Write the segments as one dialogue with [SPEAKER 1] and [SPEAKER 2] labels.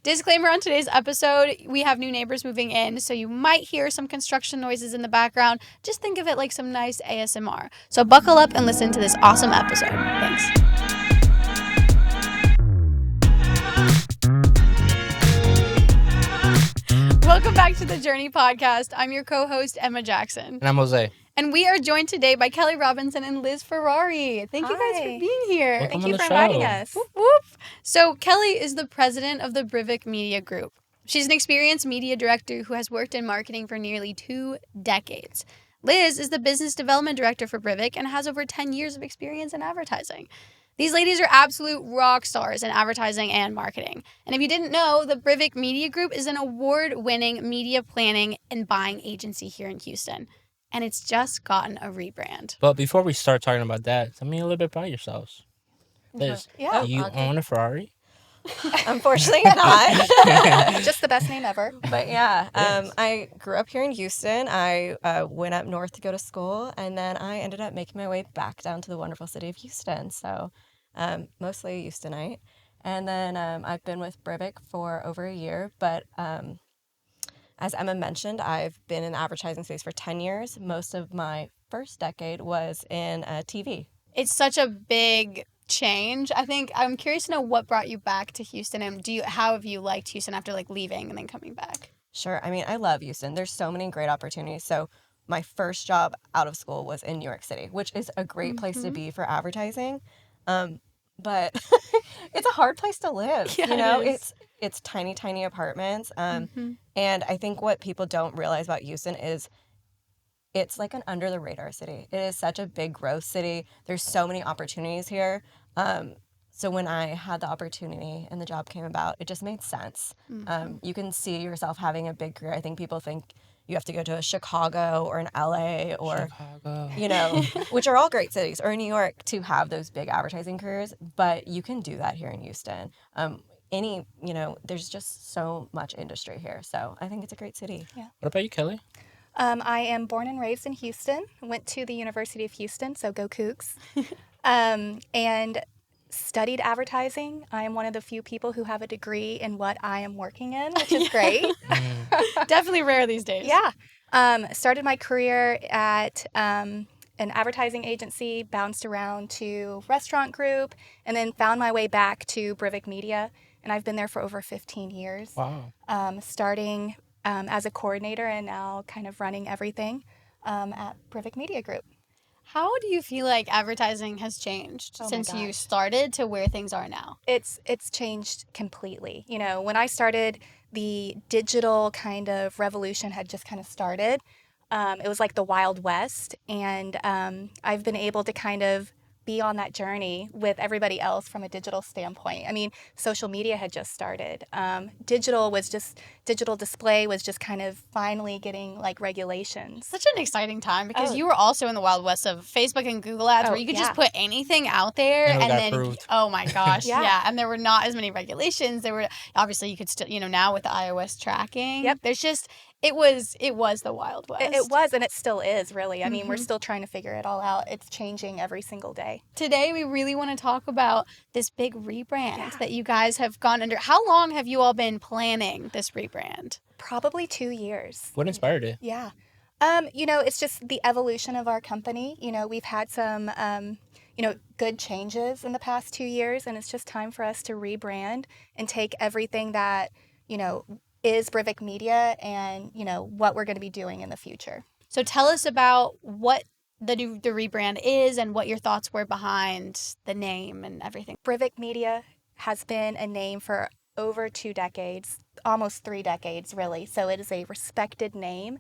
[SPEAKER 1] Disclaimer on today's episode, we have new neighbors moving in, so you might hear some construction noises in the background. Just think of it like some nice ASMR. So buckle up and listen to this awesome episode. Thanks. Welcome back to the Journey podcast. I'm your co-host, Emma Jackson.
[SPEAKER 2] And I'm Jose.
[SPEAKER 1] And we are joined today by Kelley Robinson and Liz Ferrari. Thank you guys for being here.
[SPEAKER 2] Welcome
[SPEAKER 3] Thank you for
[SPEAKER 2] show.
[SPEAKER 3] inviting us.
[SPEAKER 1] Whoop, whoop. So Kelley is the president of the Brivic Media Group. She's an experienced media director who has worked in marketing for nearly 2 decades. Liz is the business development director for Brivic and has over 10 years of experience in advertising. These ladies are absolute rock stars in advertising and marketing. And if you didn't know, the Brivic Media Group is an award-winning media planning and buying agency here in Houston. And it's just gotten a rebrand.
[SPEAKER 2] But before we start talking about that, tell me a little bit about yourselves. Liz,
[SPEAKER 3] Yeah,
[SPEAKER 2] do you own a Ferrari?
[SPEAKER 3] Unfortunately not.
[SPEAKER 4] Just the best name ever.
[SPEAKER 3] But yeah,
[SPEAKER 2] Yes.
[SPEAKER 3] I grew up here in Houston. I went up north to go to school, and then I ended up making my way back down to the wonderful city of Houston. So mostly a Houstonite. And then I've been with Brivic for over a year. But as Emma mentioned, I've been in the advertising space for 10 years. Most of my first decade was in TV.
[SPEAKER 1] It's such a big change. I think I'm curious to know what brought you back to Houston, and how have you liked Houston after leaving and then coming back?
[SPEAKER 3] Sure. I mean, I love Houston. There's so many great opportunities. So my first job out of school was in New York City, which is a great place to be for advertising. But it's a hard place to live.
[SPEAKER 1] Yeah, it is.
[SPEAKER 3] It's tiny, tiny apartments. And I think what people don't realize about Houston is it's like an under the radar city. It is such a big growth city. There's so many opportunities here. So when I had the opportunity and the job came about, it just made sense. You can see yourself having a big career. I think people think you have to go to a Chicago or an LA or,
[SPEAKER 2] Chicago.
[SPEAKER 3] which are all great cities, or New York to have those big advertising careers. But you can do that here in Houston. There's just so much industry here. So I think it's a great city.
[SPEAKER 4] Yeah.
[SPEAKER 2] What about you, Kelley?
[SPEAKER 4] I am born and raised in Houston. Went to the University of Houston, so go Cougs. And studied advertising. I am one of the few people who have a degree in what I am working in, which is great.
[SPEAKER 1] Definitely rare these days.
[SPEAKER 4] Yeah. Started my career at an advertising agency, bounced around to restaurant group, and then found my way back to Brivic Media. And I've been there for over 15 years.
[SPEAKER 2] Wow.
[SPEAKER 4] Starting as a coordinator and now kind of running everything at Brivic Media Group.
[SPEAKER 1] How do you feel like advertising has changed
[SPEAKER 4] Oh my
[SPEAKER 1] since you
[SPEAKER 4] gosh.
[SPEAKER 1] started to where things are now?
[SPEAKER 4] It's changed completely. When I started, the digital kind of revolution had just kind of started. It was like the Wild West, and I've been able to kind of be on that journey with everybody else from a digital standpoint. I mean, social media had just started. Digital display was just kind of finally getting regulations.
[SPEAKER 1] Such an exciting time because
[SPEAKER 4] Oh.
[SPEAKER 1] you were also in the Wild West of Facebook and Google ads
[SPEAKER 4] Oh,
[SPEAKER 1] where you could just
[SPEAKER 4] yeah.
[SPEAKER 1] put anything out there
[SPEAKER 2] And it
[SPEAKER 1] and
[SPEAKER 2] got
[SPEAKER 1] then
[SPEAKER 2] approved.
[SPEAKER 1] oh my gosh,
[SPEAKER 4] Yeah.
[SPEAKER 1] yeah. And there were not as many regulations. There were obviously you could still now with the iOS tracking.
[SPEAKER 4] Yep.
[SPEAKER 1] There's just it was the Wild West.
[SPEAKER 4] It was, and it still is, really. I mean, we're
[SPEAKER 1] Mhm.
[SPEAKER 4] still trying to figure it all out. It's changing every single day.
[SPEAKER 1] Today we really want to talk about this big rebrand
[SPEAKER 4] Yeah.
[SPEAKER 1] that you guys have gone under. How long have you all been planning this rebrand?
[SPEAKER 4] Probably 2 years.
[SPEAKER 2] What inspired it?
[SPEAKER 4] Yeah. It's just the evolution of our company. We've had some, good changes in the past 2 years, and it's just time for us to rebrand and take everything that, is Brivic Media and, what we're going to be doing in the future.
[SPEAKER 1] So tell us about what the rebrand is and what your thoughts were behind the name and everything.
[SPEAKER 4] Brivic Media has been a name for over 2 decades, almost 3 decades, really. So it is a respected name.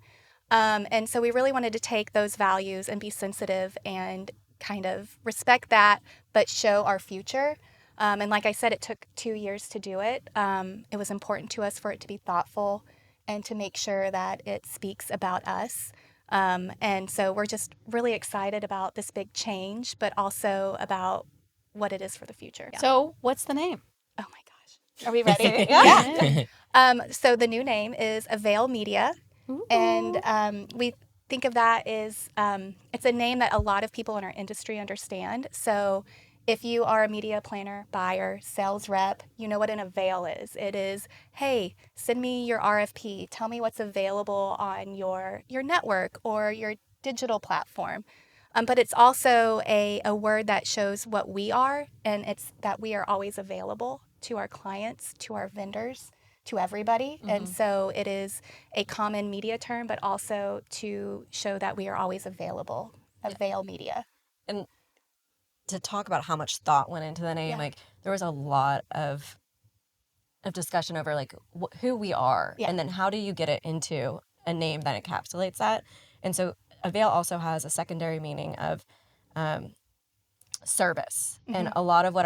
[SPEAKER 4] And so we really wanted to take those values and be sensitive and kind of respect that, but show our future. And like I said, it took 2 years to do it. It was important to us for it to be thoughtful and to make sure that it speaks about us. And so we're just really excited about this big change, but also about what it is for the future.
[SPEAKER 1] So what's the name?
[SPEAKER 4] Oh my gosh. Are we ready?
[SPEAKER 1] Yeah.
[SPEAKER 4] So the new name is Avail Media.
[SPEAKER 1] Ooh.
[SPEAKER 4] And we think of that as it's a name that a lot of people in our industry understand. So if you are a media planner, buyer, sales rep, you know what an Avail is. It is, hey, send me your RFP. Tell me what's available on your network or your digital platform. But it's also a word that shows what we are, and it's that we are always available to our clients, to our vendors, to everybody. And so it is a common media term, but also to show that we are always available. Aveil Media.
[SPEAKER 3] And to talk about how much thought went into the name,
[SPEAKER 4] Yeah.
[SPEAKER 3] like there was a lot of discussion over like who we are,
[SPEAKER 4] Yeah.
[SPEAKER 3] and then how do you get it into a name that encapsulates that. And so Avail also has a secondary meaning of service, and a lot of what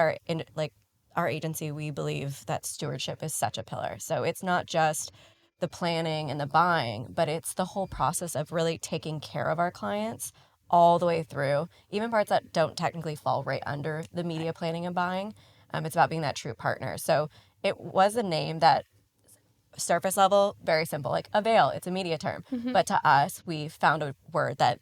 [SPEAKER 3] our agency, we believe that stewardship is such a pillar. So it's not just the planning and the buying, but it's the whole process of really taking care of our clients all the way through, even parts that don't technically fall right under the media planning and buying. It's about being that true partner. So it was a name that, surface level, very simple, like Avail, it's a media term. But to us, we found a word that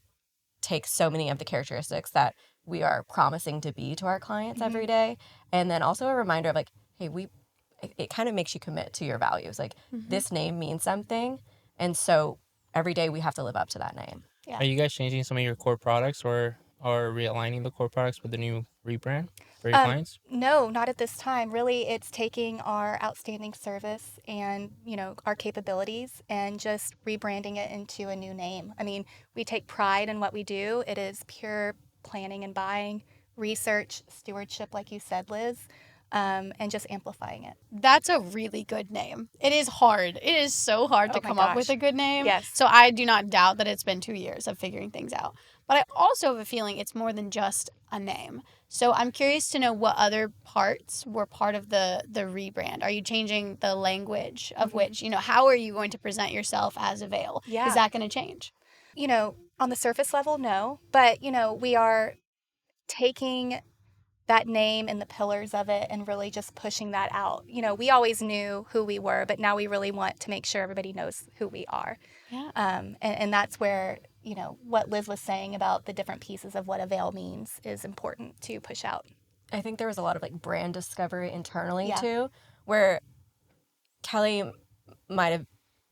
[SPEAKER 3] takes so many of the characteristics that we are promising to be to our clients every day. And then also a reminder of like, hey, it kind of makes you commit to your values. Like this name means something. And so every day we have to live up to that name.
[SPEAKER 4] Yeah.
[SPEAKER 2] Are you guys changing some of your core products or realigning the core products with the new rebrand for your clients?
[SPEAKER 4] No, not at this time. Really, it's taking our outstanding service and, our capabilities and just rebranding it into a new name. I mean, we take pride in what we do. It is pure planning and buying, research, stewardship, like you said, Liz, and just amplifying it.
[SPEAKER 1] That's a really good name. It is hard. It is so hard to
[SPEAKER 4] Oh my
[SPEAKER 1] come up with
[SPEAKER 4] gosh.
[SPEAKER 1] a good name.
[SPEAKER 4] Yes.
[SPEAKER 1] So I do not doubt that it's been 2 years of figuring things out. But I also have a feeling it's more than just a name. So I'm curious to know what other parts were part of the rebrand. Are you changing the language of which, how are you going to present yourself as Avail?
[SPEAKER 4] Yeah.
[SPEAKER 1] Is that going to change?
[SPEAKER 4] On the surface level, no. But, we are taking that name and the pillars of it and really just pushing that out. We always knew who we were, but now we really want to make sure everybody knows who we are.
[SPEAKER 1] Yeah.
[SPEAKER 4] And that's where, what Liz was saying about the different pieces of what Avail means is important to push out.
[SPEAKER 3] I think there was a lot of like brand discovery internally
[SPEAKER 4] Yeah.
[SPEAKER 3] too, where Kelley might have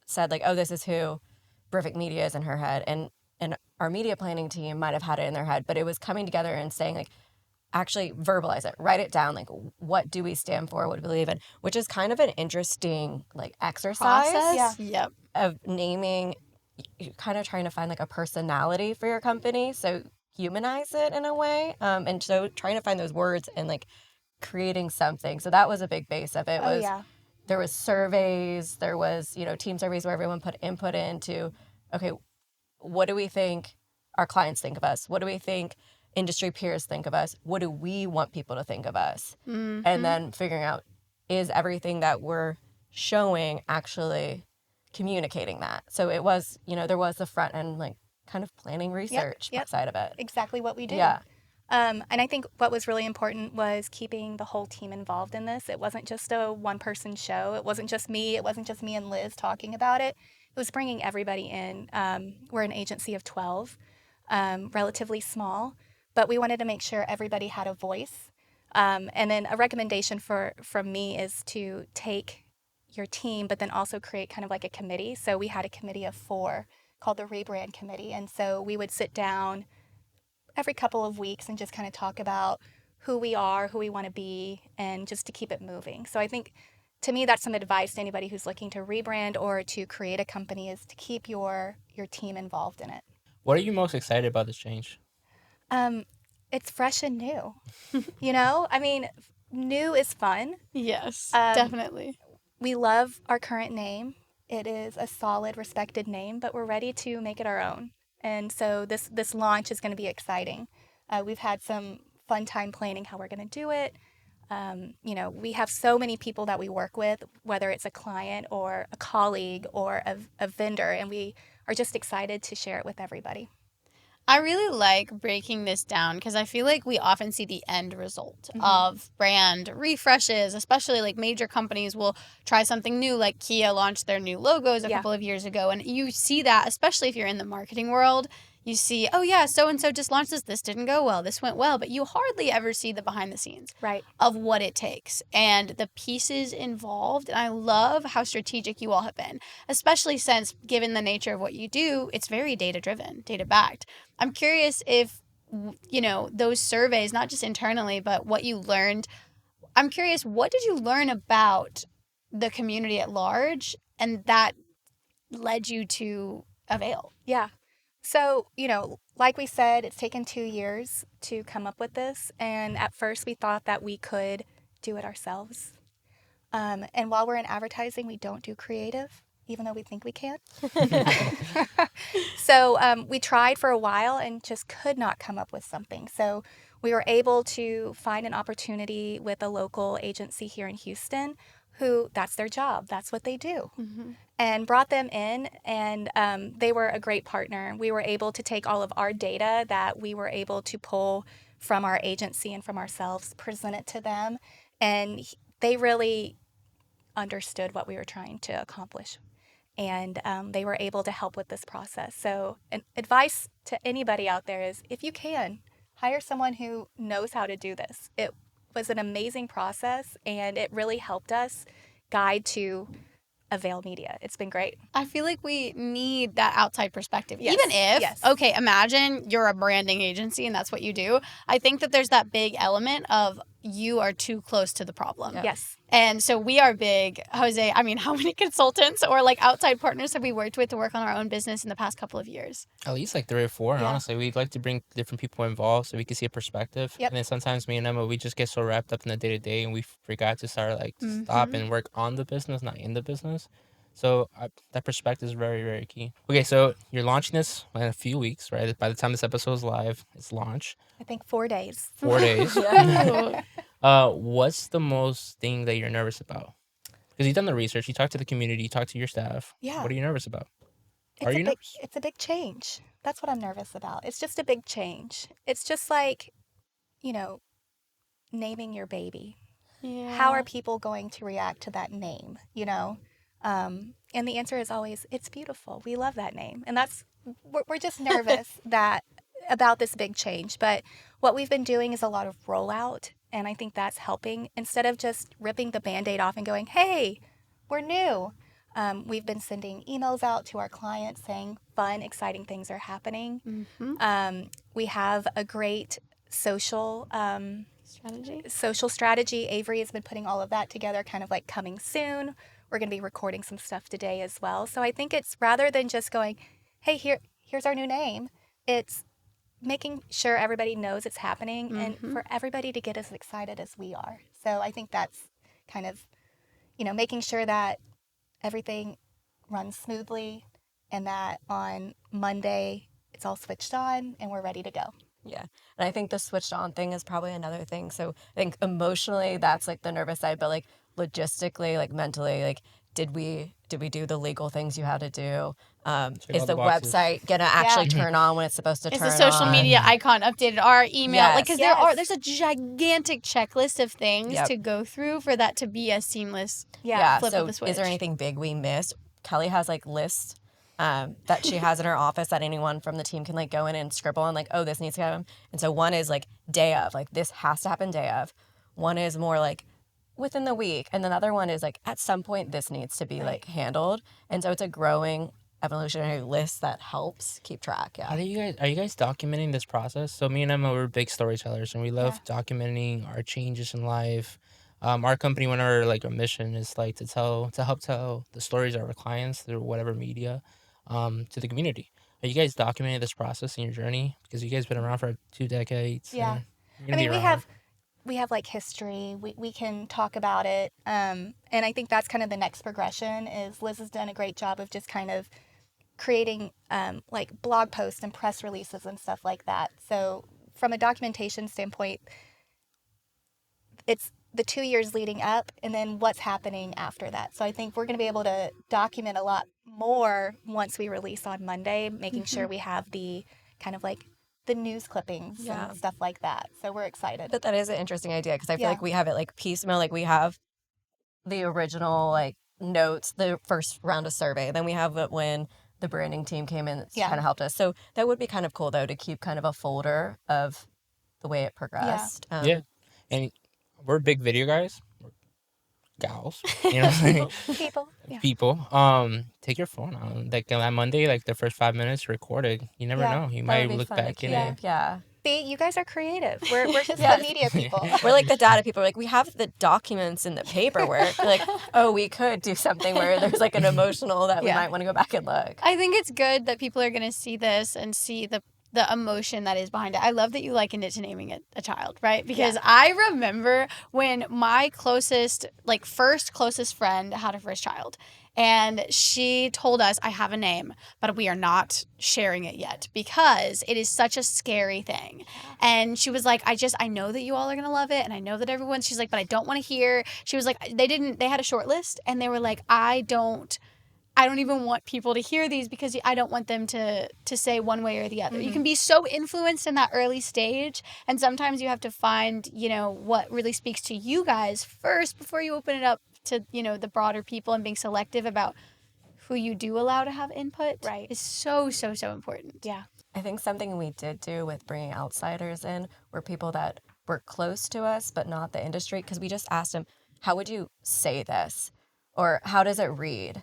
[SPEAKER 3] said like, oh, this is who Brivic Media is in her head. And our media planning team might have had it in their head, but it was coming together and saying like, actually verbalize it, write it down. Like, what do we stand for? What do we believe in? Which is kind of an interesting like exercise
[SPEAKER 1] Process? Yeah. Yep.
[SPEAKER 3] of naming, kind of trying to find like a personality for your company. So humanize it in a way. And so trying to find those words and like creating something. So that was a big base of it. There was surveys, there was, team surveys where everyone put input into, okay, what do we think our clients think of us? What do we think industry peers think of us? What do we want people to think of us? And then figuring out, is everything that we're showing actually communicating that? So it was, there was the front end, like kind of planning research side of it.
[SPEAKER 4] Exactly what we do.
[SPEAKER 3] Yeah.
[SPEAKER 4] And I think what was really important was keeping the whole team involved in this. It wasn't just a one-person show. It wasn't just me. It wasn't just me and Liz talking about it. It was bringing everybody in. We're an agency of 12, relatively small, but we wanted to make sure everybody had a voice. And then a recommendation from me is to take your team, but then also create kind of like a committee. So we had a committee of 4 called the Rebrand Committee. And so we would sit down every couple of weeks and just kind of talk about who we are, who we want to be, and just to keep it moving. So I think, to me, that's some advice to anybody who's looking to rebrand or to create a company, is to keep your team involved in it.
[SPEAKER 2] What are you most excited about this change?
[SPEAKER 4] It's fresh and new. I mean, new is fun.
[SPEAKER 1] Yes, definitely.
[SPEAKER 4] We love our current name. It is a solid, respected name, but we're ready to make it our own. And so this launch is going to be exciting. We've had some fun time planning how we're going to do it. We have so many people that we work with, whether it's a client or a colleague or a vendor, and we are just excited to share it with everybody.
[SPEAKER 1] I really like breaking this down because I feel like we often see the end result of brand refreshes, especially like major companies will try something new, like Kia launched their new logos a couple of years ago. And you see that, especially if you're in the marketing world, you see, oh yeah, so and so just launched this didn't go well, this went well, but you hardly ever see the behind the scenes
[SPEAKER 4] Right.
[SPEAKER 1] of what it takes and the pieces involved. And I love how strategic you all have been, especially since, given the nature of what you do, it's very data driven, data backed. I'm curious if, those surveys, not just internally, but what you learned. I'm curious, what did you learn about the community at large, and that led you to Avail?
[SPEAKER 4] Yeah. So, like we said, it's taken 2 years to come up with this. And at first, we thought that we could do it ourselves. And while we're in advertising, we don't do creative, even though we think we can. So we tried for a while and just could not come up with something. So we were able to find an opportunity with a local agency here in Houston who that's their job. That's what they do.
[SPEAKER 1] Mm-hmm.
[SPEAKER 4] And brought them in, and they were a great partner. We were able to take all of our data that we were able to pull from our agency and from ourselves, present it to them, and they really understood what we were trying to accomplish. And they were able to help with this process. So advice to anybody out there is, if you can, hire someone who knows how to do this. It was an amazing process, and it really helped us guide to Avail Media. It's been great.
[SPEAKER 1] I feel like we need that outside perspective.
[SPEAKER 4] Yes.
[SPEAKER 1] Even if,
[SPEAKER 4] Yes.
[SPEAKER 1] okay, imagine you're a branding agency and that's what you do. I think that there's that big element of you are too close to the problem.
[SPEAKER 3] Yep.
[SPEAKER 4] Yes.
[SPEAKER 1] And so we are big, Jose. I mean, how many consultants or like outside partners have we worked with to work on our own business in the past couple of years?
[SPEAKER 2] At least like 3 or 4. And
[SPEAKER 4] Yeah.
[SPEAKER 2] honestly, we'd like to bring different people involved so we can see a perspective.
[SPEAKER 4] Yep.
[SPEAKER 2] And then sometimes me and Emma, we just get so wrapped up in the day to day and we forgot to start like stop and work on the business, not in the business. So that perspective is very, very key. Okay, so you're launching this in a few weeks, right? By the time this episode is live, it's launched.
[SPEAKER 4] I think 4 days.
[SPEAKER 2] 4 days.
[SPEAKER 3] Yeah.
[SPEAKER 2] What's the most thing that you're nervous about? Because you've done the research, you talked to the community, you talked to your staff.
[SPEAKER 4] Yeah.
[SPEAKER 2] What are you nervous about?
[SPEAKER 4] It's
[SPEAKER 2] you nervous?
[SPEAKER 4] It's a big change. That's what I'm nervous about. It's just a big change. It's just like, naming your baby.
[SPEAKER 1] Yeah.
[SPEAKER 4] How are people going to react to that name, and the answer is always, it's beautiful. We love that name. And we're just nervous about this big change. But what we've been doing is a lot of rollout, and I think that's helping. Instead of just ripping the Band-Aid off and going, hey, we're new. We've been sending emails out to our clients saying fun, exciting things are happening.
[SPEAKER 1] Mm-hmm.
[SPEAKER 4] We have a great social
[SPEAKER 1] strategy.
[SPEAKER 4] Avery has been putting all of that together, kind of like coming soon. We're going to be recording some stuff today as well. So I think it's rather than just going, hey, here's our new name, it's making sure everybody knows it's happening and for everybody to get as excited as we are. So I think that's kind of, making sure that everything runs smoothly and that on Monday it's all switched on and we're ready to go.
[SPEAKER 3] Yeah. And I think the switched on thing is probably another thing. So I think emotionally that's like the nervous side, but like logistically, like mentally, like did we do the legal things you had to do? Is
[SPEAKER 2] all
[SPEAKER 3] the
[SPEAKER 2] the boxes.
[SPEAKER 3] website gonna actually turn on when it's supposed to
[SPEAKER 1] Is
[SPEAKER 3] turn on?
[SPEAKER 1] the social media icon updated? Our email,
[SPEAKER 3] Yes.
[SPEAKER 1] because
[SPEAKER 4] Yes.
[SPEAKER 1] there's a gigantic checklist of things
[SPEAKER 3] Yep.
[SPEAKER 1] to go through for that to be a seamless.
[SPEAKER 3] Yeah.
[SPEAKER 1] flip
[SPEAKER 3] So
[SPEAKER 1] of the switch.
[SPEAKER 3] is there anything big we missed? Kelley has like lists that she has in her office that anyone from the team can like go in and scribble on, like, oh, this needs to happen. And so one is like day of, like this has to happen day of. One is more like within the week, and then the other one is like at some point this needs to be like handled. And so it's a growing evolutionary list that helps keep track. Yeah.
[SPEAKER 2] Are you guys documenting this process? So me and Emma, we're big storytellers, and we love documenting our changes in life. Our company, one of our like our mission is like to help tell the stories of our clients through whatever media, to the community. Are you guys documenting this process in your journey? Because you guys been around for 2 decades.
[SPEAKER 4] Yeah.
[SPEAKER 2] and you're gonna be
[SPEAKER 4] we
[SPEAKER 2] around.
[SPEAKER 4] have like history. We can talk about it. And I think that's kind of the next progression is Liz has done a great job of just kind of creating like blog posts and press releases and stuff like that. So from a documentation standpoint, it's the 2 years leading up and then what's happening after that. So I think we're going to be able to document a lot more once we release on Monday, making sure we have the kind of like the news clippings and stuff like that. So we're excited.
[SPEAKER 3] But that is an interesting idea because I feel
[SPEAKER 4] Yeah.
[SPEAKER 3] like we have it like piecemeal. Like we have the original like notes, the first round of survey. Then we have it when the branding team came in and
[SPEAKER 4] Yeah.
[SPEAKER 3] kind of helped us. So that would be kind of cool, though, to keep kind of a folder of the way it progressed.
[SPEAKER 2] Yeah. And we're big video guys. We're gals. You know what I'm saying?
[SPEAKER 4] People. Yeah.
[SPEAKER 2] People. Take your phone out. Like on Monday, like the first 5 minutes recorded. You never
[SPEAKER 4] Yeah.
[SPEAKER 2] know. You
[SPEAKER 3] That
[SPEAKER 2] might
[SPEAKER 3] would be
[SPEAKER 2] look
[SPEAKER 3] fun to
[SPEAKER 2] back in
[SPEAKER 3] keep.
[SPEAKER 2] it.
[SPEAKER 3] Yeah.
[SPEAKER 4] See, you guys are creative. We're just
[SPEAKER 3] Yes.
[SPEAKER 4] the media people.
[SPEAKER 3] We're like the data people. We're like, we have the documents and the paperwork. We're like, oh, we could do something where there's like an emotional that we
[SPEAKER 4] Yeah.
[SPEAKER 3] might want to go back and look.
[SPEAKER 1] I think it's good that people are going to see this and see the emotion that is behind it. I love that you likened it to naming it a child, right? Because I remember when my closest, like first closest friend had her first child. And she told us, I have a name, but we are not sharing it yet because it is such a scary thing. And she was like, I know that you all are going to love it. And I know that everyone, she's like, but I don't want to hear. She was like, they had a short list and they were like, I don't even want people to hear these because I don't want them to say one way or the other. You can be so influenced in that early stage. And sometimes you have to find, what really speaks to you guys first before you open it up to, the broader people, and being selective about who you do allow to have input is so, so, so important.
[SPEAKER 4] Yeah.
[SPEAKER 3] I think something we did do with bringing outsiders in were people that were close to us, but not the industry. Because we just asked them, how would you say this? Or how does it read?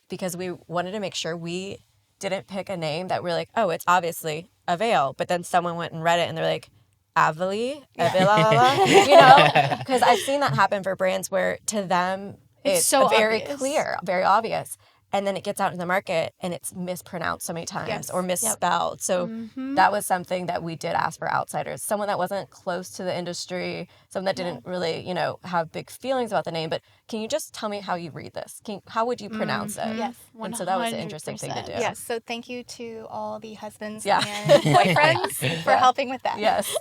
[SPEAKER 3] Because we wanted to make sure we didn't pick a name that we're like, oh, it's obviously Avail. But then someone went and read it and they're like, Aveil, because I've seen that happen for brands where to them it's
[SPEAKER 1] so
[SPEAKER 3] very
[SPEAKER 1] obvious.
[SPEAKER 3] clear, very obvious. And then it gets out in the market and it's mispronounced so many times or misspelled. So that was something that we did ask for outsiders. Someone that wasn't close to the industry, someone that didn't really, have big feelings about the name. But can you just tell me how you read this? How would you pronounce it?
[SPEAKER 4] Yes.
[SPEAKER 3] And so that was an interesting thing to do.
[SPEAKER 4] Yes. So thank you to all the husbands
[SPEAKER 3] Yeah.
[SPEAKER 4] and boyfriends for helping with that.
[SPEAKER 3] Yes.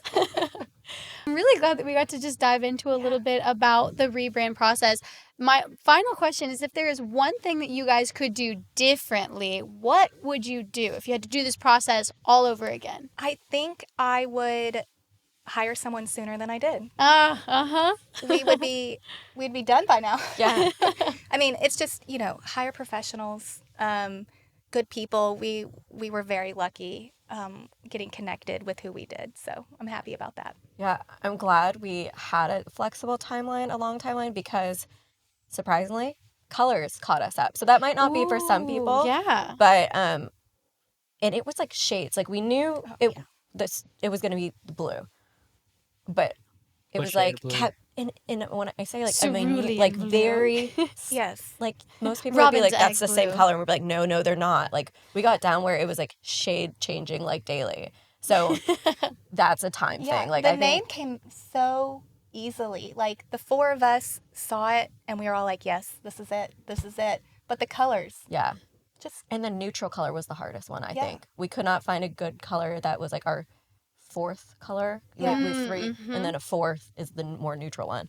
[SPEAKER 1] I'm really glad that we got to just dive into a little bit about the rebrand process. My final question is, if there is one thing that you guys could do differently, what would you do if you had to do this process all over again?
[SPEAKER 4] I think I would hire someone sooner than I did. We'd be done by now.
[SPEAKER 3] Yeah.
[SPEAKER 4] I mean, it's just, hire professionals, good people. We were very lucky getting connected with who we did. So I'm happy about that.
[SPEAKER 3] Yeah, I'm glad we had a flexible timeline, a long timeline, because surprisingly, colors caught us up. So that might not be for some people.
[SPEAKER 1] Yeah.
[SPEAKER 3] But and it was like shades. Like we knew it was going to be blue, but it
[SPEAKER 2] What
[SPEAKER 3] was
[SPEAKER 2] shade
[SPEAKER 3] like
[SPEAKER 2] of blue?
[SPEAKER 3] kept. And when I say like, I mean
[SPEAKER 1] Cerulean
[SPEAKER 3] like
[SPEAKER 1] blue.
[SPEAKER 3] very
[SPEAKER 4] Yes.
[SPEAKER 3] like most people would be
[SPEAKER 1] Robin's
[SPEAKER 3] like, that's
[SPEAKER 1] egg
[SPEAKER 3] the same
[SPEAKER 1] blue.
[SPEAKER 3] color, and we're like, no, they're not. Like we got down where it was like shade changing like daily. So that's a time thing. Like
[SPEAKER 4] the
[SPEAKER 3] I
[SPEAKER 4] name
[SPEAKER 3] think
[SPEAKER 4] came so easily. Like the four of us saw it and we were all like, yes, this is it. But the colors,
[SPEAKER 3] yeah.
[SPEAKER 4] just
[SPEAKER 3] And the neutral color was the hardest one, I
[SPEAKER 4] Yeah.
[SPEAKER 3] think. We could not find a good color that was like our fourth color.
[SPEAKER 4] Yeah.
[SPEAKER 3] We have three, and then a fourth is the more neutral one.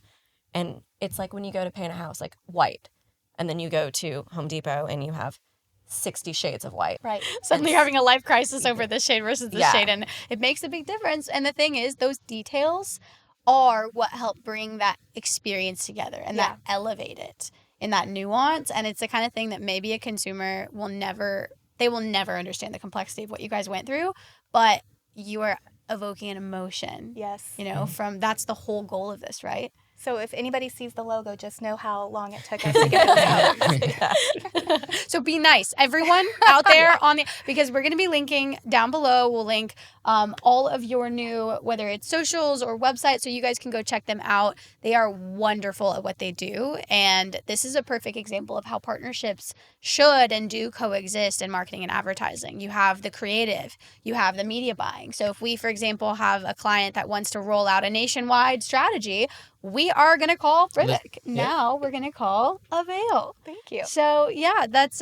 [SPEAKER 3] And it's like when you go to paint a house, like white, and then you go to Home Depot and you have 60 shades of white.
[SPEAKER 4] right.
[SPEAKER 1] Suddenly you're having a life crisis over this shade versus this
[SPEAKER 3] Yeah.
[SPEAKER 1] shade, and it makes a big difference. And the thing is, those details are what help bring that experience together and that elevate it in that nuance. And it's the kind of thing that maybe a consumer will never understand the complexity of what you guys went through, but you are evoking an emotion.
[SPEAKER 4] Yes.
[SPEAKER 1] From that's the whole goal of this, right?
[SPEAKER 4] So if anybody sees the logo, just know how long it took us to get those colors.
[SPEAKER 1] So be nice, everyone out there because we're going to be linking down below. We'll link all of your new, whether it's socials or websites, so you guys can go check them out. They are wonderful at what they do. And this is a perfect example of how partnerships should and do coexist in marketing and advertising. You have the creative, you have the media buying. So if we, for example, have a client that wants to roll out a nationwide strategy, we are going to call Brivic. Now we're going to call Avail.
[SPEAKER 4] Thank you.
[SPEAKER 1] So yeah, that's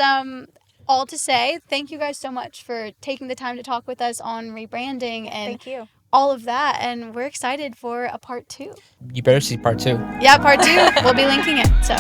[SPEAKER 1] all to say. Thank you guys so much for taking the time to talk with us on rebranding and
[SPEAKER 4] Thank you.
[SPEAKER 1] all of that. And we're excited for a part 2.
[SPEAKER 2] You better see part 2.
[SPEAKER 1] Yeah, part 2. We'll be linking it. So